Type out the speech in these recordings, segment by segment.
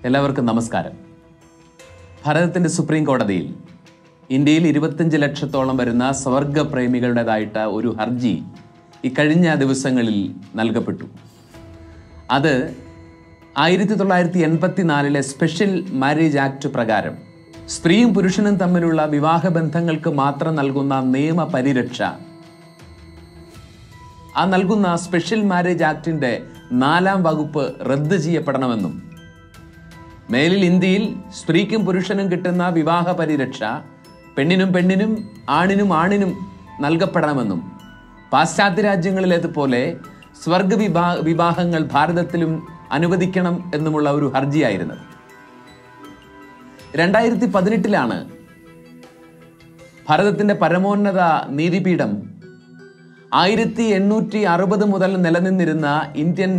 എല്ലാവർക്കും നമസ്കാരം. ഭാരതത്തിൻ്റെ സുപ്രീം കോടതിയിൽ ഇന്ത്യയിൽ 25 ലക്ഷത്തോളം വരുന്ന സ്വർഗപ്രേമികളുടേതായിട്ട് ഒരു ഹർജി ഇക്കഴിഞ്ഞ ദിവസങ്ങളിൽ നൽകപ്പെട്ടു. അത് 1984 സ്പെഷ്യൽ മാരേജ് ആക്ട് പ്രകാരം സ്ത്രീയും പുരുഷനും തമ്മിലുള്ള വിവാഹബന്ധങ്ങൾക്ക് മാത്രം നൽകുന്ന നിയമപരിരക്ഷ, ആ നൽകുന്ന സ്പെഷ്യൽ മാരേജ് ആക്ടിൻ്റെ 4-ാം വകുപ്പ് റദ്ദ് ചെയ്യപ്പെടണമെന്നും മേലിൽ ഇന്ത്യയിൽ സ്ത്രീക്കും പുരുഷനും കിട്ടുന്ന വിവാഹ പരിരക്ഷ പെണ്ണിനും പെണ്ണിനും ആണിനും ആണിനും നൽകപ്പെടണമെന്നും പാശ്ചാത്യ രാജ്യങ്ങളിലേതുപോലെ സ്വർഗ വിവാഹങ്ങൾ ഭാരതത്തിലും അനുവദിക്കണം എന്നുമുള്ള ഒരു ഹർജിയായിരുന്നത്. 2018 ഭാരതത്തിൻ്റെ പരമോന്നത നീതിപീഠം 1860 മുതൽ നിലനിന്നിരുന്ന ഇന്ത്യൻ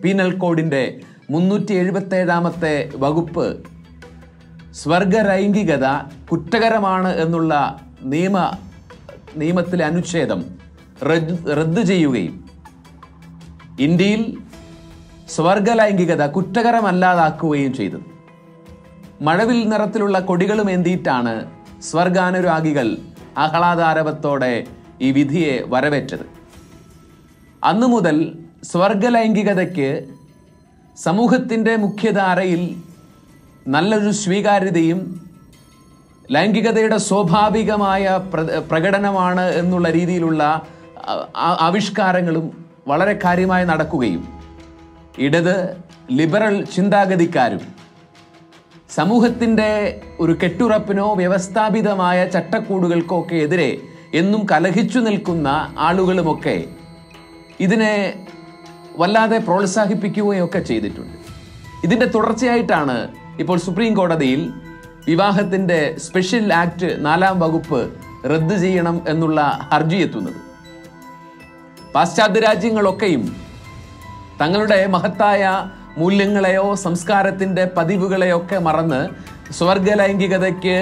പീനൽ കോഡിൻ്റെ 377 വകുപ്പ് സ്വർഗലൈംഗികത കുറ്റകരമാണ് എന്നുള്ള നിയമത്തിലെ അനുച്ഛേദം റദ്ദു ചെയ്യുകയും ഇന്ത്യയിൽ സ്വർഗലൈംഗികത കുറ്റകരമല്ലാതാക്കുകയും ചെയ്തു. മഴവിൽ നിറത്തിലുള്ള കൊടികളും ഏന്തിയിട്ടാണ് സ്വർഗാനുരാഗികൾ ആഹ്ലാദാരവത്തോടെ ഈ വിധിയെ വരവേറ്റത്. അന്നു മുതൽ സ്വർഗലൈംഗികതയ്ക്ക് സമൂഹത്തിൻ്റെ മുഖ്യധാരയിൽ നല്ലൊരു സ്വീകാര്യതയും ലൈംഗികതയുടെ സ്വാഭാവികമായ പ്രകടനമാണ് എന്നുള്ള രീതിയിലുള്ള ആവിഷ്കാരങ്ങളും വളരെ കാര്യമായി നടക്കുകയും ഇടത് ലിബറൽ ചിന്താഗതിക്കാരും സമൂഹത്തിൻ്റെ ഒരു കെട്ടുറപ്പിനോ വ്യവസ്ഥാപിതമായ ചട്ടക്കൂടുകൾക്കോ ഒക്കെ എതിരെ എന്നും കലഹിച്ചു നിൽക്കുന്ന ആളുകളുമൊക്കെ ഇതിനെ വല്ലാതെ പ്രോത്സാഹിപ്പിക്കുകയൊക്കെ ചെയ്തിട്ടുണ്ട്. ഇതിൻ്റെ തുടർച്ചയായിട്ടാണ് ഇപ്പോൾ സുപ്രീം കോടതിയിൽ വിവാഹത്തിൻ്റെ സ്പെഷ്യൽ ആക്ട് 4-ാം വകുപ്പ് റദ്ദ് ചെയ്യണം എന്നുള്ള ഹർജി എത്തുന്നത്. പാശ്ചാത്യ രാജ്യങ്ങളൊക്കെയും തങ്ങളുടെ മഹത്തായ മൂല്യങ്ങളെയോ സംസ്കാരത്തിൻ്റെ പതിവുകളെയൊക്കെ മറന്ന് സ്വർഗലൈംഗികതയ്ക്ക്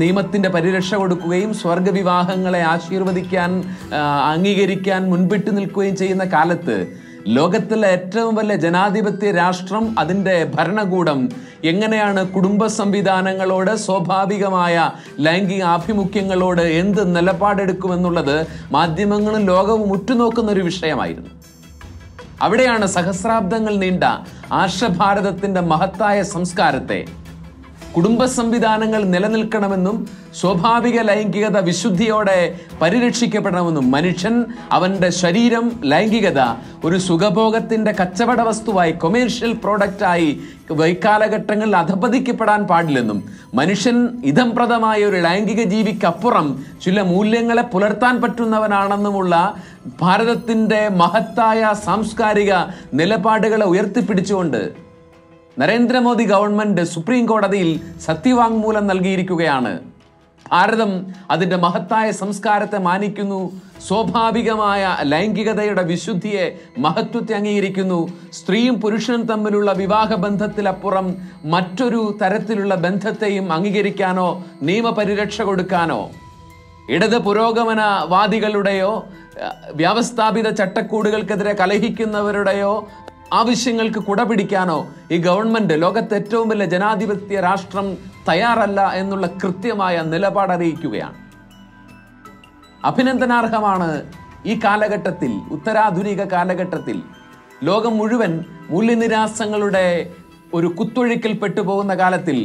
നിയമത്തിൻ്റെ പരിരക്ഷ കൊടുക്കുകയും സ്വർഗവിവാഹങ്ങളെ ആശീർവദിക്കാൻ അംഗീകരിക്കാൻ മുൻപിട്ട് നിൽക്കുകയും ചെയ്യുന്ന കാലത്ത് ലോകത്തിലെ ഏറ്റവും വലിയ ജനാധിപത്യ രാഷ്ട്രം, അതിൻ്റെ ഭരണകൂടം എങ്ങനെയാണ് കുടുംബ സംവിധാനങ്ങളോട്, സ്വാഭാവികമായ ലൈംഗിക ആഭിമുഖ്യങ്ങളോട് എന്ത് നിലപാടെടുക്കുമെന്നുള്ളത് മാധ്യമങ്ങളും ലോകവും ഉറ്റുനോക്കുന്ന ഒരു വിഷയമായിരുന്നു. അവിടെയാണ് സഹസ്രാബ്ദങ്ങൾ നീണ്ട ആർഷഭാരതത്തിൻ്റെ മഹത്തായ സംസ്കാരത്തെ കുടുംബ സംവിധാനങ്ങൾ നിലനിൽക്കണമെന്നും സ്വാഭാവിക ലൈംഗികത വിശുദ്ധിയോടെ പരിരക്ഷിക്കപ്പെടണമെന്നും മനുഷ്യൻ അവൻ്റെ ശരീരം, ലൈംഗികത ഒരു സുഖഭോഗത്തിൻ്റെ കച്ചവട വസ്തുവായി, കൊമേഴ്ഷ്യൽ പ്രോഡക്റ്റായി വൈകാലഘട്ടങ്ങളിൽ അധപതിക്കപ്പെടാൻ പാടില്ലെന്നും മനുഷ്യൻ ഇതംപ്രദമായ ഒരു ലൈംഗിക ജീവിക്കപ്പുറം ചില മൂല്യങ്ങളെ പുലർത്താൻ പറ്റുന്നവനാണെന്നുമുള്ള ഭാരതത്തിൻ്റെ മഹത്തായ സാംസ്കാരിക നിലപാടുകളെ ഉയർത്തിപ്പിടിച്ചുകൊണ്ട് നരേന്ദ്രമോദി ഗവൺമെൻറ് സുപ്രീം കോടതിയിൽ സത്യവാങ്മൂലം നൽകിയിരിക്കുകയാണ്. ഭാരതം അതിൻ്റെ മഹത്തായ സംസ്കാരത്തെ മാനിക്കുന്നു, സ്വാഭാവികമായ ലൈംഗികതയുടെ വിശുദ്ധിയെ, മഹത്വത്തെ അംഗീകരിക്കുന്നു. സ്ത്രീയും പുരുഷനും തമ്മിലുള്ള വിവാഹബന്ധത്തിലപ്പുറം മറ്റൊരു തരത്തിലുള്ള ബന്ധത്തെയും അംഗീകരിക്കാനോ നിയമപരിരക്ഷ കൊടുക്കാനോ ഇടത് പുരോഗമനവാദികളുടെയോ വ്യവസ്ഥാപിത ചട്ടക്കൂടുകൾക്കെതിരെ കലഹിക്കുന്നവരുടെയോ ആവശ്യങ്ങൾക്ക് കുടപിടിക്കാനോ ഈ ഗവൺമെൻറ്, ലോകത്തെ ഏറ്റവും വലിയ ജനാധിപത്യ രാഷ്ട്രം തയ്യാറല്ല എന്നുള്ള കൃത്യമായ നിലപാടറിയിക്കുകയാണ്. അഭിനന്ദനാർഹമാണ് ഈ കാലഘട്ടത്തിൽ, ഉത്തരാധുനിക കാലഘട്ടത്തിൽ ലോകം മുഴുവൻ മൂല്യനിരാസങ്ങളുടെ ഒരു കുത്തൊഴുക്കിൽ പെട്ടുപോകുന്ന കാലത്തിൽ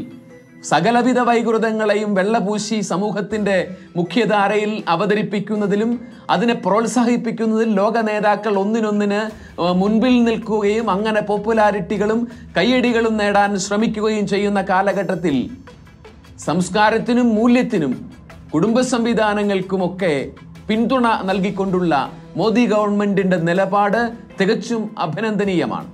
സകലവിധ വൈകൃതങ്ങളെയും വെള്ളപൂശി സമൂഹത്തിൻ്റെ മുഖ്യധാരയിൽ അവതരിപ്പിക്കുന്നതിലും അതിനെ പ്രോത്സാഹിപ്പിക്കുന്നതിൽ ലോക നേതാക്കൾ ഒന്നിനൊന്നിന് മുൻപിൽ നിൽക്കുകയും അങ്ങനെ പോപ്പുലാരിറ്റികളും കയ്യടികളും നേടാൻ ശ്രമിക്കുകയും ചെയ്യുന്ന കാലഘട്ടത്തിൽ സംസ്കാരത്തിനും മൂല്യത്തിനും കുടുംബ സംവിധാനങ്ങൾക്കുമൊക്കെ പിന്തുണ നൽകിക്കൊണ്ടുള്ള മോദി ഗവൺമെൻറ്റിൻ്റെ നിലപാട് തികച്ചും അഭിനന്ദനീയമാണ്.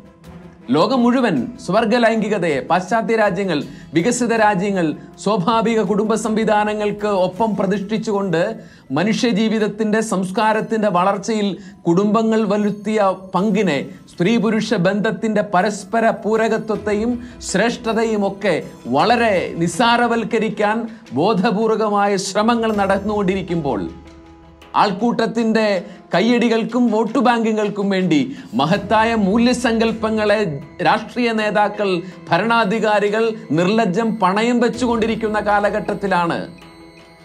ലോകം മുഴുവൻ സ്വർഗലൈംഗികതയെ പാശ്ചാത്യ രാജ്യങ്ങൾ, വികസിത രാജ്യങ്ങൾ സ്വാഭാവിക കുടുംബ സംവിധാനങ്ങൾക്ക് ഒപ്പം പ്രതിഷ്ഠിച്ചുകൊണ്ട് മനുഷ്യജീവിതത്തിൻ്റെ സംസ്കാരത്തിൻ്റെ വളർച്ചയിൽ കുടുംബങ്ങൾ വരുത്തിയ പങ്കിനെ, സ്ത്രീ പുരുഷ ബന്ധത്തിൻ്റെ പരസ്പര പൂരകത്വത്തെയും ശ്രേഷ്ഠതയും ഒക്കെ വളരെ നിസ്സാരവൽക്കരിക്കാൻ ബോധപൂർവമായ ശ്രമങ്ങൾ നടന്നുകൊണ്ടിരിക്കുമ്പോൾ ആൾക്കൂട്ടത്തിൻ്റെ കയ്യടികൾക്കും വോട്ട് ബാങ്കുകൾക്കും വേണ്ടി മഹത്തായ മൂല്യസങ്കല്പങ്ങളെ രാഷ്ട്രീയ നേതാക്കൾ, ഭരണാധികാരികൾ നിർലജ്ജം പണയം വെച്ചുകൊണ്ടിരിക്കുന്ന കാലഘട്ടത്തിലാണ്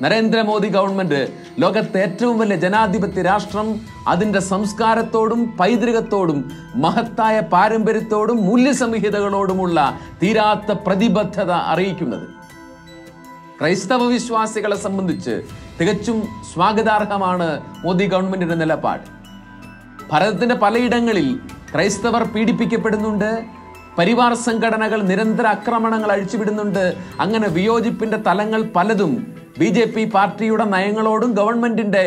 നരേന്ദ്രമോദി ഗവൺമെന്റ് ലോകത്തെ ഏറ്റവും വലിയ ജനാധിപത്യ രാഷ്ട്രം അതിൻ്റെ സംസ്കാരത്തോടും പൈതൃകത്തോടും മഹത്തായ പാരമ്പര്യത്തോടും മൂല്യസംഹിതകളോടുമുള്ള തീരാത്ത പ്രതിബദ്ധത അറിയിക്കുന്നത്. ക്രൈസ്തവ വിശ്വാസികളെ സംബന്ധിച്ച് തികച്ചും സ്വാഗതാർഹമാണ് മോദി ഗവൺമെന്റിന്റെ നിലപാട്. ഭാരതത്തിന്റെ പലയിടങ്ങളിൽ ക്രൈസ്തവർ പീഡിപ്പിക്കപ്പെടുന്നുണ്ട്. പരിവാർ സംഘടനകൾ നിരന്തര ആക്രമണങ്ങൾ അഴിച്ചുവിടുന്നുണ്ട്. അങ്ങനെ വിയോജിപ്പിന്റെ തലങ്ങൾ പലതും BJP പാർട്ടിയുടെ നയങ്ങളോടും ഗവൺമെന്റിന്റെ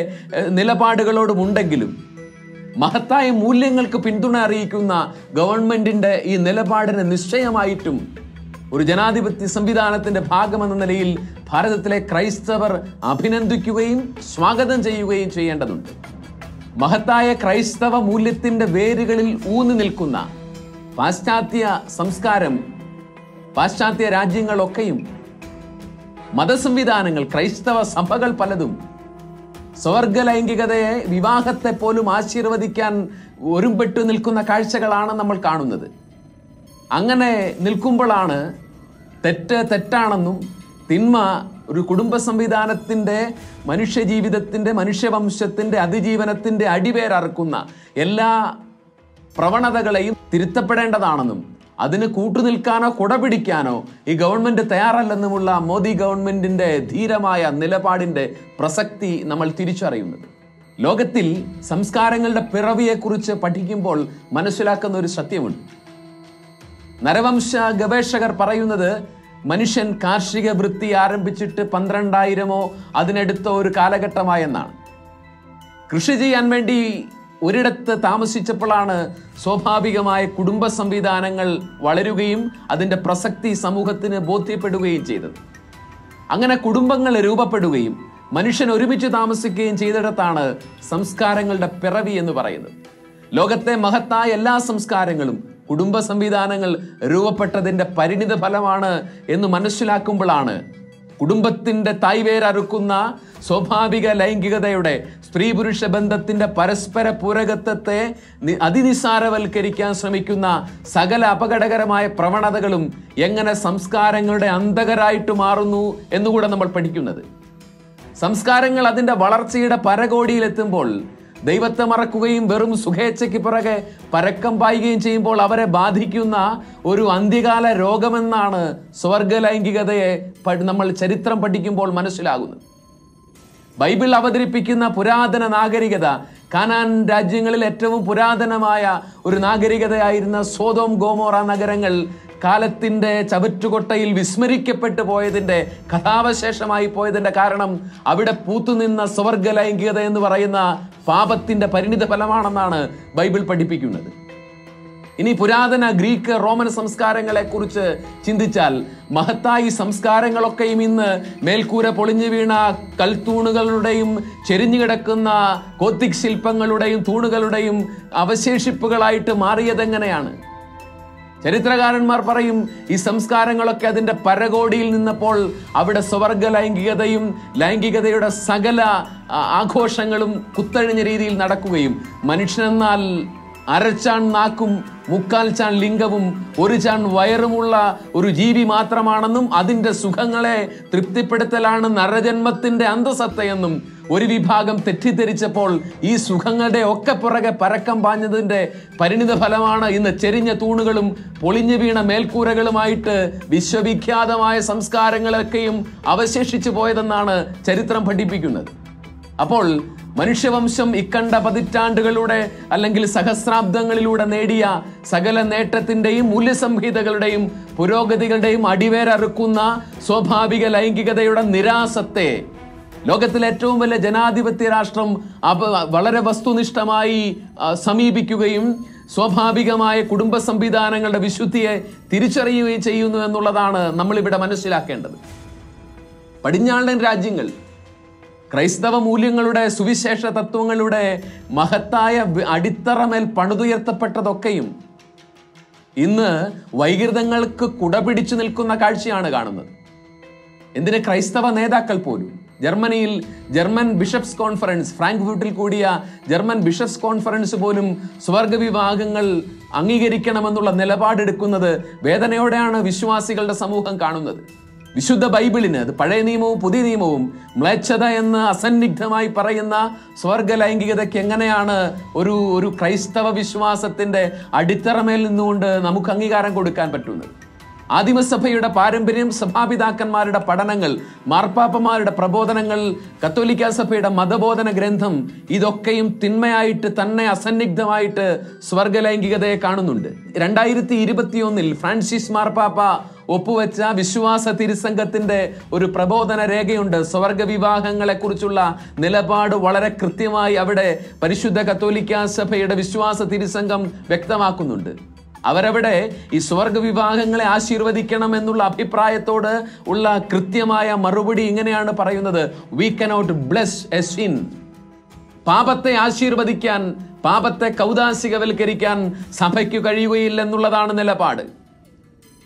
നിലപാടുകളോടും ഉണ്ടെങ്കിലും മഹത്തായ മൂല്യങ്ങൾക്ക് പിന്തുണ അറിയിക്കുന്ന ഗവൺമെന്റിന്റെ ഈ നിലപാടിന് നിശ്ചയമായിട്ടും ഒരു ജനാധിപത്യ സംവിധാനത്തിന്റെ ഭാഗമെന്ന നിലയിൽ ഭാരതത്തിലെ ക്രൈസ്തവർ അഭിനന്ദിക്കുകയും സ്വാഗതം ചെയ്യുകയും ചെയ്യേണ്ടതുണ്ട്. മഹത്തായ ക്രൈസ്തവ മൂല്യത്തിന്റെ വേരുകളിൽ ഊന്നി നിൽക്കുന്ന പാശ്ചാത്യ സംസ്കാരം, പാശ്ചാത്യ രാജ്യങ്ങളൊക്കെയും മതസംവിധാനങ്ങൾ, ക്രൈസ്തവ സഭകൾ പലതും സ്വർഗ ലൈംഗികതയെ, വിവാഹത്തെ പോലും ആശീർവദിക്കാൻ ഒരുമ്പെട്ടു നിൽക്കുന്ന കാഴ്ചകളാണ് നമ്മൾ കാണുന്നത്. അങ്ങനെ നിൽക്കുമ്പോഴാണ് തെറ്റാണെന്നും തിന്മ ഒരു കുടുംബ സംവിധാനത്തിൻ്റെ, മനുഷ്യജീവിതത്തിൻ്റെ, മനുഷ്യവംശത്തിൻ്റെ അതിജീവനത്തിൻ്റെ അടിവേരറുക്കുന്ന എല്ലാ പ്രവണതകളെയും തിരുത്തപ്പെടേണ്ടതാണെന്നും അതിന് കൂട്ടുനിൽക്കാനോ കുടപിടിക്കാനോ ഈ ഗവൺമെന്റ് തയ്യാറല്ലെന്നുമുള്ള മോദി ഗവൺമെന്റിന്റെ ധീരമായ നിലപാടിന്റെ പ്രസക്തി നമ്മൾ തിരിച്ചറിയുന്നത്. ലോകത്തിൽ സംസ്കാരങ്ങളുടെ പിറവിയെക്കുറിച്ച് പഠിക്കുമ്പോൾ മനസ്സിലാക്കുന്ന ഒരു സത്യമുണ്ട്. നരവംശ ഗവേഷകർ പറയുന്നത് മനുഷ്യൻ കാർഷിക വൃത്തി ആരംഭിച്ചിട്ട് 12,000 അതിനടുത്ത ഒരു കാലഘട്ടമായെന്നാണ്. കൃഷി ചെയ്യാൻ വേണ്ടി ഒരിടത്ത് താമസിച്ചപ്പോഴാണ് സ്വാഭാവികമായ കുടുംബ സംവിധാനങ്ങൾ വളരുകയും അതിൻ്റെ പ്രസക്തി സമൂഹത്തിന് ബോധ്യപ്പെടുകയും ചെയ്തത്. അങ്ങനെ കുടുംബങ്ങൾ രൂപപ്പെടുകയും മനുഷ്യൻ ഒരുമിച്ച് താമസിക്കുകയും ചെയ്തിടത്താണ് സംസ്കാരങ്ങളുടെ പിറവി എന്ന് പറയുന്നത്. ലോകത്തെ മഹത്തായ എല്ലാ സംസ്കാരങ്ങളും കുടുംബ സംവിധാനങ്ങൾ രൂപപ്പെട്ടതിൻ്റെ പരിണിത ഫലമാണ് എന്ന് മനസ്സിലാക്കുമ്പോഴാണ് കുടുംബത്തിൻ്റെ തായ്വേരറുക്കുന്ന സ്വാഭാവിക ലൈംഗികതയുടെ, സ്ത്രീ പുരുഷ ബന്ധത്തിൻ്റെ പരസ്പര പൂരകത്വത്തെ അതിനിസ്സാരവൽക്കരിക്കാൻ ശ്രമിക്കുന്ന സകല അപകടകരമായ പ്രവണതകളും എങ്ങനെ സംസ്കാരങ്ങളുടെ അന്തകരായിട്ട് മാറുന്നു എന്നുകൂടെ നമ്മൾ പഠിക്കുന്നത്. സംസ്കാരങ്ങൾ അതിൻ്റെ വളർച്ചയുടെ പരകോടിയിലെത്തുമ്പോൾ ദൈവത്തെ മറക്കുകയും വെറും സുഖേച്ഛയ്ക്ക് പുറകെ പരക്കം പായുകയും ചെയ്യുമ്പോൾ അവരെ ബാധിക്കുന്ന ഒരു അന്ത്യകാല രോഗമെന്നാണ് സ്വർഗ ലൈംഗികതയെ നമ്മൾ ചരിത്രം പഠിക്കുമ്പോൾ മനസ്സിലാകുന്നത്. ബൈബിൾ അവതരിപ്പിക്കുന്ന പുരാതന നാഗരികത, കാനാൻ രാജ്യങ്ങളിൽ ഏറ്റവും പുരാതനമായ ഒരു നാഗരികതയായിരുന്ന സോദോം ഗോമോറ നഗരങ്ങൾ കാലത്തിൻ്റെ ചവറ്റുകൊട്ടയിൽ വിസ്മരിക്കപ്പെട്ടു പോയതിൻ്റെ, കഥാവശേഷമായി പോയതിൻ്റെ കാരണം അവിടെ പൂത്തുനിന്ന സ്വർഗ ലൈംഗികത എന്ന് പറയുന്ന പാപത്തിൻ്റെ പരിണിത ഫലമാണെന്നാണ് ബൈബിൾ പഠിപ്പിക്കുന്നത്. ഇനി പുരാതന ഗ്രീക്ക്, റോമൻ സംസ്കാരങ്ങളെ കുറിച്ച് ചിന്തിച്ചാൽ മഹത്തായി സംസ്കാരങ്ങളൊക്കെയും ഇന്ന് മേൽക്കൂര പൊളിഞ്ഞു വീണ കൽത്തൂണുകളുടെയും ചെരിഞ്ഞു കിടക്കുന്ന ഗോത്തിക് ശില്പങ്ങളുടെയും തൂണുകളുടെയും അവശേഷിപ്പുകളായിട്ട് മാറിയതെങ്ങനെയാണ്? ചരിത്രകാരന്മാർ പറയും ഈ സംസ്കാരങ്ങളൊക്കെ അതിൻ്റെ പരകോടിയിൽ നിന്നപ്പോൾ അവിടെ സ്വർഗ ലൈംഗികതയും ലൈംഗികതയുടെ സകല ആഘോഷങ്ങളും കുത്തഴിഞ്ഞ രീതിയിൽ നടക്കുകയും മനുഷ്യനെന്നാൽ അരച്ചാൺ നാക്കും 3/4 ചാൺ ലിംഗവും 1 ചാൺ വയറുമുള്ള ഒരു ജീവി മാത്രമാണെന്നും അതിൻ്റെ സുഖങ്ങളെ തൃപ്തിപ്പെടുത്തലാണ് നരജന്മത്തിൻ്റെ അന്തസത്തയെന്നും ഒരു വിഭാഗം തെറ്റിദ്ധരിച്ചപ്പോൾ ഈ സുഖങ്ങളുടെ ഒക്കെ പുറകെ പരക്കം പാഞ്ഞതിൻ്റെ പരിണിത ഫലമാണ് ഇന്ന് ചെരിഞ്ഞ തൂണുകളും പൊളിഞ്ഞു വീണ മേൽക്കൂരകളുമായിട്ട് വിശ്വവിഖ്യാതമായ സംസ്കാരങ്ങളൊക്കെയും അവശേഷിച്ചു പോയതെന്നാണ് ചരിത്രം പഠിപ്പിക്കുന്നത്. അപ്പോൾ മനുഷ്യവംശം ഇക്കണ്ട പതിറ്റാണ്ടുകളുടെ അല്ലെങ്കിൽ സഹസ്രാബ്ദങ്ങളിലൂടെ നേടിയ സകല നേട്ടത്തിൻ്റെയും മൂല്യസംഹിതകളുടെയും പുരോഗതികളുടെയും അടിവേരറുക്കുന്ന സ്വാഭാവിക ലൈംഗികതയുടെ നിരാസത്തെ ലോകത്തിലെ ഏറ്റവും വലിയ ജനാധിപത്യ രാഷ്ട്രം വളരെ വസ്തുനിഷ്ഠമായി സമീപിക്കുകയും സ്വാഭാവികമായ കുടുംബ സംവിധാനങ്ങളുടെ വിശുദ്ധിയെ തിരിച്ചറിയുകയും ചെയ്യുന്നു എന്നുള്ളതാണ് നമ്മളിവിടെ മനസ്സിലാക്കേണ്ടത്. പടിഞ്ഞാറൻ രാജ്യങ്ങൾ ക്രൈസ്തവ മൂല്യങ്ങളുടെ, സുവിശേഷ തത്വങ്ങളുടെ മഹത്തായ അടിത്തറമേൽ പണിതുയർത്തപ്പെട്ടതൊക്കെയും ഇന്ന് വൈകൃതങ്ങൾക്ക് കുടപിടിച്ചു നിൽക്കുന്ന കാഴ്ചയാണ് കാണുന്നത്. എന്തിന് ക്രൈസ്തവ നേതാക്കൾ പോലും ജർമ്മനിയിൽ ജർമ്മൻ ബിഷപ്സ് കോൺഫറൻസ്, ഫ്രാങ്ക്ഫർട്ടിൽ കൂടിയ ജർമ്മൻ ബിഷപ്സ് കോൺഫറൻസ് പോലും സ്വർഗവിവാഹങ്ങൾ അംഗീകരിക്കണമെന്നുള്ള നിലപാടെടുക്കുന്നത് വേദനയോടെയാണ് വിശ്വാസികളുടെ സമൂഹം കാണുന്നത്. വിശുദ്ധ ബൈബിളിന്, അത് പഴയ നിയമവും പുതിയ നിയമവും, മ്ലേച്ഛത എന്ന് അസന്നിഗ്ധമായി പറയുന്ന സ്വർഗ ലൈംഗികതയ്ക്ക് എങ്ങനെയാണ് ഒരു ക്രൈസ്തവ വിശ്വാസത്തിന്റെ അടിത്തറമേൽ നിന്നുകൊണ്ട് നമുക്ക് അംഗീകാരം കൊടുക്കാൻ പറ്റുന്നത്? ആദിമസഭയുടെ പാരമ്പര്യം, സഭാപിതാക്കന്മാരുടെ പഠനങ്ങൾ, മാർപ്പാപ്പമാരുടെ പ്രബോധനങ്ങൾ, കത്തോലിക്ക സഭയുടെ മതബോധന ഗ്രന്ഥം, ഇതൊക്കെയും തിന്മയായിട്ട് തന്നെ അസന്നിഗ്ധമായിട്ട് സ്വർഗലൈംഗികതയെ കാണുന്നുണ്ട്. 2021 ഫ്രാൻസിസ് മാർപ്പാപ്പ ഒപ്പുവെച്ച വിശ്വാസ തിരുസംഘത്തിന്റെ ഒരു പ്രബോധന രേഖയുണ്ട്. സ്വർഗവിവാഹങ്ങളെ കുറിച്ചുള്ള നിലപാട് വളരെ കൃത്യമായി അവിടെ പരിശുദ്ധ കത്തോലിക്ക സഭയുടെ വിശ്വാസ തിരുസംഘം വ്യക്തമാക്കുന്നുണ്ട്. അവരവിടെ ഈ സ്വർഗവിവാഹങ്ങളെ ആശീർവദിക്കണം എന്നുള്ള അഭിപ്രായത്തോട് ഉള്ള കൃത്യമായ മറുപടി ഇങ്ങനെയാണ് പറയുന്നത്: we cannot bless a sin. പാപത്തെ ആശീർവദിക്കാൻ, പാപത്തെ കൗദാസികവൽക്കരിക്കാൻ സഭയ്ക്ക് കഴിയുകയില്ലെന്നുള്ളതാണ് നിലപാട്.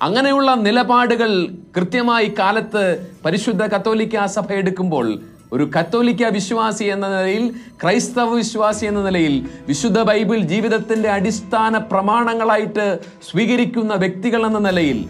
അങ്ങനെയുള്ള നിലപാടുകൾ കൃത്യമായി കാലത്ത് പരിശുദ്ധ കത്തോലിക്ക സഭ എടുക്കുമ്പോൾ ഒരു കത്തോലിക്ക വിശ്വാസി എന്ന നിലയിൽ, ക്രൈസ്തവ വിശ്വാസി എന്ന നിലയിൽ വിശുദ്ധ ബൈബിൾ ജീവിതത്തിന്റെ അടിസ്ഥാന പ്രമാണങ്ങളായിട്ട് സ്വീകരിക്കുന്ന വ്യക്തികൾ എന്ന നിലയിൽ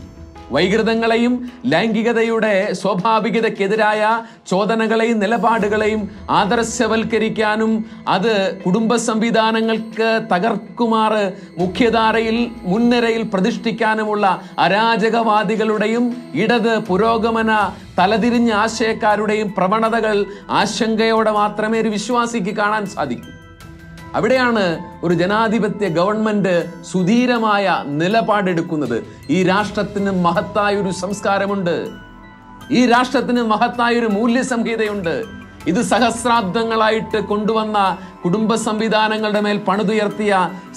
വൈകൃതങ്ങളെയും ലൈംഗികതയുടെ സ്വാഭാവികതയ്ക്കെതിരായ ചോദനകളെയും നിലപാടുകളെയും ആദർശവൽക്കരിക്കാനും അത് കുടുംബ സംവിധാനങ്ങൾക്ക് തകർക്കുമാറ് മുഖ്യധാരയിൽ മുൻനിരയിൽ പ്രതിഷ്ഠിക്കാനുമുള്ള അരാജകവാദികളുടെയും ഇടത് പുരോഗമന തലതിരിഞ്ഞ ആശയക്കാരുടെയും പ്രവണതകൾ ആശങ്കയോടെ മാത്രമേ ഒരു വിശ്വാസിക്ക് കാണാൻ സാധിക്കൂ. അവിടെയാണ് ഒരു ജനാധിപത്യ ഗവൺമെന്റ് സുധീരമായ നിലപാടെടുക്കുന്നത്. ഈ രാഷ്ട്രത്തിന് മഹത്തായ ഒരു സംസ്കാരമുണ്ട്, ഈ രാഷ്ട്രത്തിന് മഹത്തായ ഒരു മൂല്യസംഹിതയുണ്ട്. ഇത് സഹസ്രാബ്ദങ്ങളായിട്ട് കൊണ്ടുവന്ന കുടുംബ സംവിധാനങ്ങളുടെ മേൽ പണിതുയർത്തിയ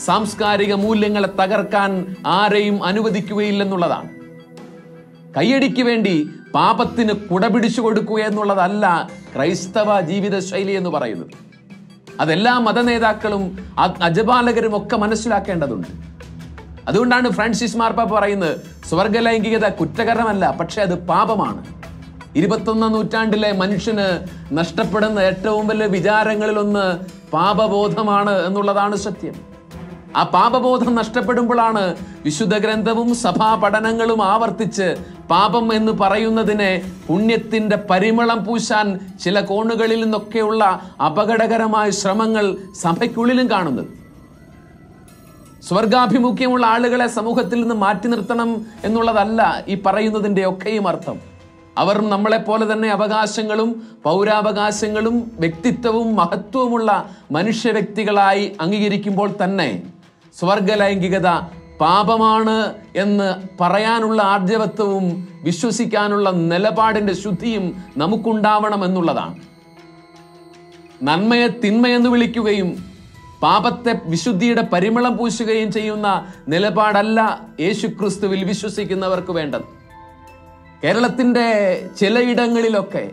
സാംസ്കാരിക മൂല്യങ്ങളെ തകർക്കാൻ ആരെയും അനുവദിക്കുകയില്ലെന്നുള്ളതാണ്. കയ്യടിക്ക് വേണ്ടി പാപത്തിന് കുടപിടിച്ചു കൊടുക്കുക എന്നുള്ളതല്ല ക്രൈസ്തവ ജീവിത ശൈലി എന്ന് പറയുന്നത്. അതെല്ലാ മതനേതാക്കളും അജപാലകരും ഒക്കെ മനസ്സിലാക്കേണ്ടതുണ്ട്. അതുകൊണ്ടാണ് ഫ്രാൻസിസ് മാർപ്പാപ്പ പറയുന്നത് സ്വർഗലൈംഗികത കുറ്റകരമല്ല, പക്ഷെ അത് പാപമാണ്. 21ാം നൂറ്റാണ്ടിലെ മനുഷ്യന് നഷ്ടപ്പെടുന്ന ഏറ്റവും വലിയ വിചാരങ്ങളിലൊന്ന് പാപബോധമാണ് എന്നുള്ളതാണ് സത്യം. ആ പാപബോധം നഷ്ടപ്പെടുമ്പോഴാണ് വിശുദ്ധ ഗ്രന്ഥവും സഭാ പഠനങ്ങളും ആവർത്തിച്ച് പാപം എന്ന് പറയുന്നതിനെ പുണ്യത്തിന്റെ പരിമളം പൂശാൻ ചില കോണുകളിൽ നിന്നൊക്കെയുള്ള അപകടകരമായ ശ്രമങ്ങൾ സഭയ്ക്കുള്ളിലും കാണുന്നത്. സ്വർഗാഭിമുഖ്യമുള്ള ആളുകളെ സമൂഹത്തിൽ നിന്ന് മാറ്റി നിർത്തണം എന്നുള്ളതല്ല ഈ പറയുന്നതിൻ്റെ ഒക്കെയും അർത്ഥം. അവർ നമ്മളെപ്പോലെ തന്നെ അവകാശങ്ങളും പൗരാവകാശങ്ങളും വ്യക്തിത്വവും മഹത്വവുമുള്ള മനുഷ്യ വ്യക്തികളായി അംഗീകരിക്കുമ്പോൾ തന്നെ സ്വർഗലൈംഗികത പാപമാണ് എന്ന് പറയാനുള്ള ആർജവത്വവും വിശ്വസിക്കാനുള്ള നിലപാടിന്റെ ശുദ്ധിയും നമുക്കുണ്ടാവണം എന്നുള്ളതാണ്. നന്മയെ തിന്മയെന്ന് വിളിക്കുകയും പാപത്തെ വിശുദ്ധിയുടെ പരിമളം പൂശുകയും ചെയ്യുന്ന നിലപാടല്ല യേശുക്രിസ്തുവിൽ വിശ്വസിക്കുന്നവർക്ക് വേണ്ടത്. കേരളത്തിന്റെ ചിലയിടങ്ങളിലൊക്കെ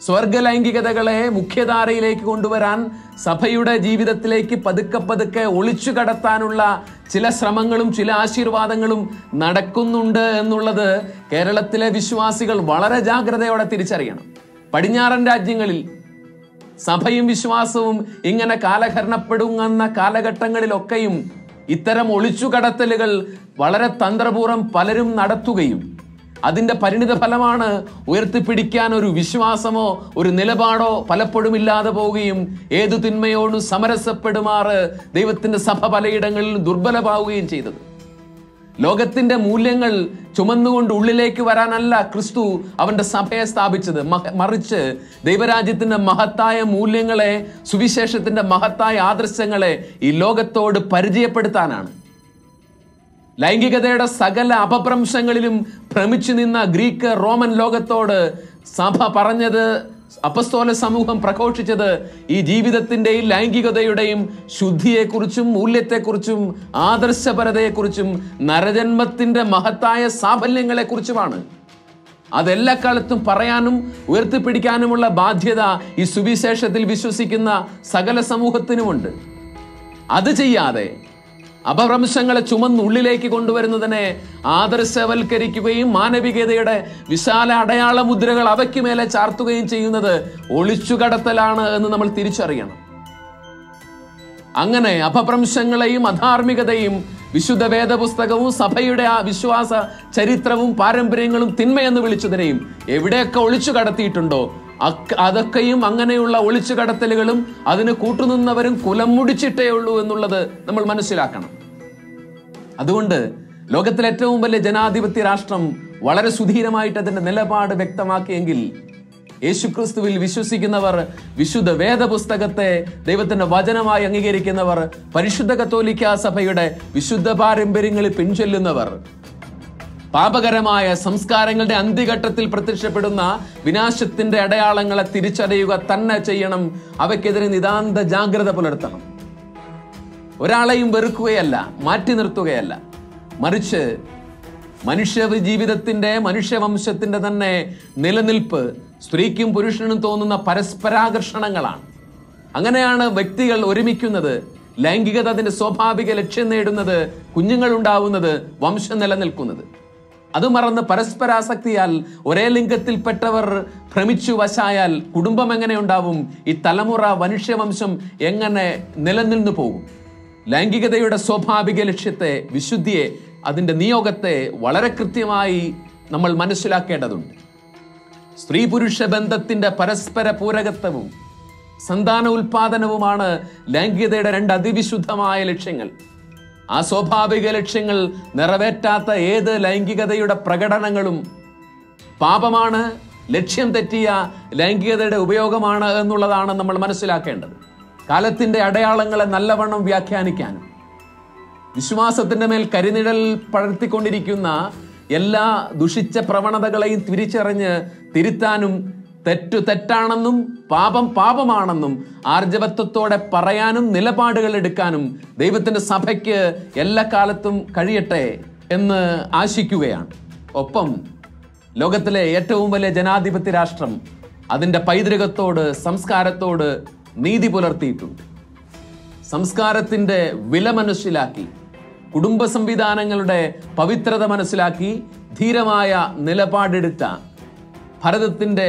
സ്വർഗലൈംഗികതകളെ മുഖ്യധാരയിലേക്ക് കൊണ്ടുവരാൻ, സഭയുടെ ജീവിതത്തിലേക്ക് പതുക്കെ പതുക്കെ ഒളിച്ചു കടത്താനുള്ള ചില ശ്രമങ്ങളും ചില ആശീർവാദങ്ങളും നടക്കുന്നുണ്ട് എന്നുള്ളത് കേരളത്തിലെ വിശ്വാസികൾ വളരെ ജാഗ്രതയോടെ തിരിച്ചറിയണം. പടിഞ്ഞാറൻ രാജ്യങ്ങളിൽ സഭയും വിശ്വാസവും ഇങ്ങനെ കാലഹരണപ്പെടുന്ന കാലഘട്ടങ്ങളിലൊക്കെയും ഇത്തരം ഒളിച്ചുകടത്തലുകൾ വളരെ തന്ത്രപൂർവ്വം പലരും നടത്തുകയും അതിന്റെ പരിണിത ഫലമാണ് ഉയർത്തിപ്പിടിക്കാൻ ഒരു വിശ്വാസമോ ഒരു നിലപാടോ പലപ്പോഴും ഇല്ലാതെ പോവുകയും ഏതു തിന്മയോടും സമരസപ്പെടുമാറ് ദൈവത്തിന്റെ സഭ പലയിടങ്ങളിൽ ദുർബലമാവുകയും ചെയ്തത്. ലോകത്തിന്റെ മൂല്യങ്ങൾ ചുമന്നുകൊണ്ട് ഉള്ളിലേക്ക് വരാനല്ല ക്രിസ്തു അവന്റെ സഭയെ സ്ഥാപിച്ചത്, മറിച്ച് ദൈവരാജ്യത്തിന്റെ മഹത്തായ മൂല്യങ്ങളെ, സുവിശേഷത്തിന്റെ മഹത്തായ ആദർശങ്ങളെ ഈ ലോകത്തോട് പരിചയപ്പെടുത്താനാണ്. ലൈംഗികതയുടെ സകല അപഭ്രംശങ്ങളിലും ഭ്രമിച്ചു നിന്ന ഗ്രീക്ക് റോമൻ ലോകത്തോട് സഭ പറഞ്ഞത്, അപ്പസ്തോല സമൂഹം പ്രഘോഷിച്ചത് ഈ ജീവിതത്തിന്റെയും ലൈംഗികതയുടെയും ശുദ്ധിയെക്കുറിച്ചും മൂല്യത്തെക്കുറിച്ചും ആദർശപരതയെക്കുറിച്ചും നരജന്മത്തിന്റെ മഹത്തായ സാഫല്യങ്ങളെക്കുറിച്ചുമാണ്. അതെല്ലാ കാലത്തും പറയാനും ഉയർത്തിപ്പിടിക്കാനുമുള്ള ബാധ്യത ഈ സുവിശേഷത്തിൽ വിശ്വസിക്കുന്ന സകല സമൂഹത്തിനുമുണ്ട്. അത് ചെയ്യാതെ അപഭ്രംശങ്ങളെ ചുമന്നുള്ളിലേക്ക് കൊണ്ടുവരുന്നതിനെ ആദർശവൽക്കരിക്കുകയും മാനവികതയുടെ വിശാല അടയാള മുദ്രകൾ അവയ്ക്ക് മേലെ ചാർത്തുകയും ചെയ്യുന്നത് ഒളിച്ചുകടത്തലാണ് എന്ന് നമ്മൾ തിരിച്ചറിയണം. അങ്ങനെ അപഭ്രംശങ്ങളെയും അധാർമികതയും വിശുദ്ധ വേദപുസ്തകവും സഭയുടെ ആ വിശ്വാസ ചരിത്രവും പാരമ്പര്യങ്ങളും തിന്മയെന്ന് വിളിച്ചതിനെയും എവിടെയൊക്കെ ഒളിച്ചു കടത്തിയിട്ടുണ്ടോ അതൊക്കെയും അങ്ങനെയുള്ള ഒളിച്ചു കടത്തലുകളും അതിന് കൂട്ടുനിന്നവരും കുലം മുടിച്ചിട്ടേ ഉള്ളൂ എന്നുള്ളത് നമ്മൾ മനസ്സിലാക്കണം. അതുകൊണ്ട് ലോകത്തിലെ ഏറ്റവും വലിയ ജനാധിപത്യ രാഷ്ട്രം വളരെ സുധീരമായിട്ട് അതിന്റെ നിലപാട് വ്യക്തമാക്കിയെങ്കിൽ യേശുക്രിസ്തുവിൽ വിശ്വസിക്കുന്നവർ, വിശുദ്ധ വേദപുസ്തകത്തെ ദൈവത്തിന്റെ വചനമായി അംഗീകരിക്കുന്നവർ, പരിശുദ്ധ കത്തോലിക്കാ സഭയുടെ വിശുദ്ധ പാരമ്പര്യങ്ങളിൽ പിൻചൊല്ലുന്നവർ, പാപകരമായ സംസ്കാരങ്ങളുടെ അന്ത്യഘട്ടത്തിൽ പ്രത്യക്ഷപ്പെടുന്ന വിനാശത്തിന്റെ അടയാളങ്ങളെ തിരിച്ചറിയുക തന്നെ ചെയ്യണം. അവയ്ക്കെതിരെ നിതാന്ത ജാഗ്രത പുലർത്തണം. ഒരാളെയും വെറുക്കുകയല്ല, മാറ്റി നിർത്തുകയല്ല, മറിച്ച് മനുഷ്യ ജീവിതത്തിന്റെ, മനുഷ്യവംശത്തിന്റെ തന്നെ നിലനിൽപ്പ് സ്ത്രീക്കും പുരുഷനും തോന്നുന്ന പരസ്പരാകർഷണങ്ങളാണ്. അങ്ങനെയാണ് വ്യക്തികൾ ഒരുമിക്കുന്നത്, ലൈംഗികത അതിന്റെ സ്വാഭാവിക ലക്ഷ്യം നേടുന്നത്, കുഞ്ഞുങ്ങൾ ഉണ്ടാവുന്നത്, വംശം നിലനിൽക്കുന്നത്. അത് മറന്ന് പരസ്പരാസക്തിയാൽ ഒരേ ലിംഗത്തിൽപ്പെട്ടവർ ഭ്രമിച്ചു വശായാൽ കുടുംബം എങ്ങനെ ഉണ്ടാവും? ഈ തലമുറ, മനുഷ്യവംശം എങ്ങനെ നിലനിന്നു പോകും? ലൈംഗികതയുടെ സ്വാഭാവിക ലക്ഷ്യത്തെ, വിശുദ്ധിയെ, അതിന്റെ നിയോഗത്തെ വളരെ കൃത്യമായി നമ്മൾ മനസ്സിലാക്കേണ്ടതുണ്ട്. സ്ത്രീ പുരുഷ ബന്ധത്തിന്റെ പരസ്പര പൂരകത്വവും സന്താന ഉൽപാദനവുമാണ് ലൈംഗികതയുടെ രണ്ട് അതിവിശുദ്ധമായ ലക്ഷ്യങ്ങൾ. ആ സ്വാഭാവിക ലക്ഷ്യങ്ങൾ നിറവേറ്റാത്ത ഏത് ലൈംഗികതയുടെ പ്രകടനങ്ങളും പാപമാണ്, ലക്ഷ്യം തെറ്റിയ ലൈംഗികതയുടെ ഉപയോഗമാണ് എന്നുള്ളതാണ് നമ്മൾ മനസ്സിലാക്കേണ്ടത്. കാലത്തിന്റെ അടയാളങ്ങളെ നല്ലവണ്ണം വ്യാഖ്യാനിക്കാനും വിശ്വാസത്തിന്റെ മേൽ കരിനിഴൽ പടർത്തിക്കൊണ്ടിരിക്കുന്ന എല്ലാ ദുഷിച്ച പ്രവണതകളെയും തിരിച്ചറിഞ്ഞ് തിരുത്താനും തെറ്റു തെറ്റാണെന്നും പാപം പാപമാണെന്നും ആർജവത്വത്തോടെ പറയാനും നിലപാടുകൾ എടുക്കാനും ദൈവത്തിന്റെ സഭയ്ക്ക് എല്ലാ കാലത്തും കഴിയട്ടെ എന്ന് ആശിക്കുകയാണ്. ഒപ്പം ലോകത്തിലെ ഏറ്റവും വലിയ ജനാധിപത്യ രാഷ്ട്രം അതിൻ്റെ പൈതൃകത്തോട്, സംസ്കാരത്തോട് നീതി പുലർത്തിയിട്ടുണ്ട്. സംസ്കാരത്തിൻ്റെ വില മനസ്സിലാക്കി, കുടുംബ സംവിധാനങ്ങളുടെ പവിത്രത മനസ്സിലാക്കി ധീരമായ നിലപാടെടുത്ത ഭാരതത്തിൻ്റെ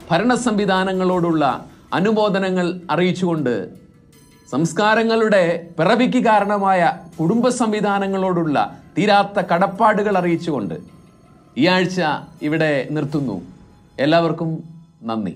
ഭരണ സംവിധാനങ്ങളോടുള്ള അനുമോദനങ്ങൾ അറിയിച്ചുകൊണ്ട്, സംസ്കാരങ്ങളുടെ പിറവിക്ക് കാരണമായ കുടുംബ സംവിധാനങ്ങളോടുള്ള തീരാത്ത കടപ്പാടുകൾ അറിയിച്ചുകൊണ്ട് ഈ ആഴ്ച ഇവിടെ നിർത്തുന്നു. എല്ലാവർക്കും നന്ദി.